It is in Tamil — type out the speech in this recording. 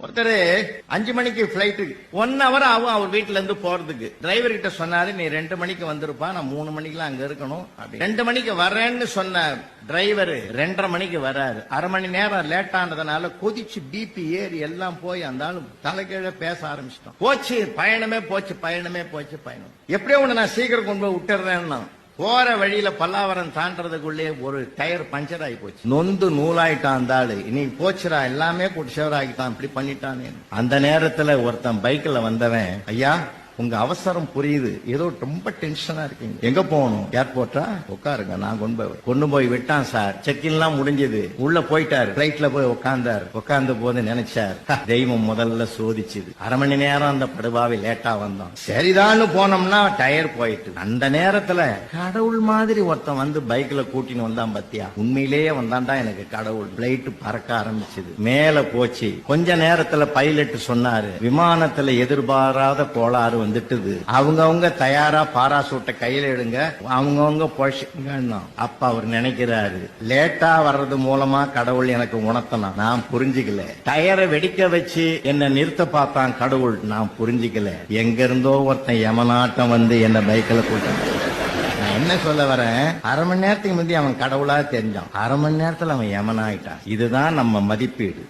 ஒருத்தர் 5 மணிக்கு பிளைட் 1 hour ஆகும் அவர் வீட்டுல இருந்து போறதுக்கு. டிரைவர் கிட்ட சொன்னாரு, நீ 2 மணிக்கு வந்துருப்பா, நான் 3 மணிக்கெல்லாம் அங்க இருக்கணும். 2 மணிக்கு வரேன்னு சொன்ன டிரைவர் 2:30 மணிக்கு வராரு. அரை மணி நேரம் லேட் ஆனதுனால கொதிச்சு பிபி ஏறி எல்லாம் போய் அந்த ஆளு தலைகீழ பேச ஆரம்பிச்சிட்டோம். போச்சு பயணமே போச்சு, பயணமே போச்சு, பயணம். எப்படியோ ஒண்ணு நான் சீக்கிரம் கொண்டு போய் விட்டுறேன்னா போற வழியில பல்லாவரம் தாண்டறதுக்குள்ளே ஒரு டயர் பஞ்சர் ஆகி போச்சு. நொந்து நூலாயிட்டான் அந்த ஆளு. இன்னைக்கு போச்சுரா, எல்லாமே குடிச்சவராகிட்டான், இப்படி பண்ணிட்டானே. அந்த நேரத்துல ஒருத்தன் பைக்ல வந்தவன், ஐயா உங்க அவசரம் புரியுது, ஏதோ ரொம்ப டென்ஷனா இருக்கீங்க, எங்க போகணும்? ஏர்போர்ட்டா? உட்காருங்க, நான் கொண்டு போய் விட்டான் சார். செக்கின் எல்லாம் முடிஞ்சது, உள்ள போயிட்டாரு. பிளைட்ல போய் உட்கார்ந்தாரு. உட்கார்ந்த போது நினைச்சார், தெய்வம் முதல்ல சோதிச்சுது. அரை மணி நேரம் அந்த படுபாவை லேட்டா வந்தோம், சரிதான்னு போனோம்னா டயர் போயிட்டு. அந்த நேரத்துல கடவுள் மாதிரி ஒருத்தன் வந்து பைக்ல கூட்டின்னு வந்தான் பத்தியா, உண்மையிலேயே வந்தான்டா எனக்கு கடவுள். பிளைட் பறக்க ஆரம்பிச்சது, மேல போச்சு. கொஞ்ச நேரத்துல பைலட் சொன்னாரு, விமானத்துல எதிர்பாராத கோளாறு வந்துட்டுது, அவங்கவுங்க தயாரா பாராசூட்டை கையில எடுங்க, அவங்கவுங்க பொழைச்சுங்க. அப்ப அவர் நினைக்கிறாரு, லேட்டா வர்றது மூலமா கடவுள் எனக்கு உணர்த்தலாம், நான் புரிஞ்சுக்கல. டயரை வெடிக்க வச்சு என்ன நிறுத்த பார்த்தான் கடவுள், நான் புரிஞ்சுக்கல. எங்க இருந்தோ ஒருத்தன் யமனாட்டம் வந்து என்ன பைக்கில் கூட்டம். நான் என்ன சொல்ல வரேன், அரை மணி நேரத்துக்கு முந்தைய அவன் கடவுளா தெரிஞ்சான், அரை மணி நேரத்துல அவன் யமனாயிட்டான். இதுதான் நம்ம மதிப்பீடு.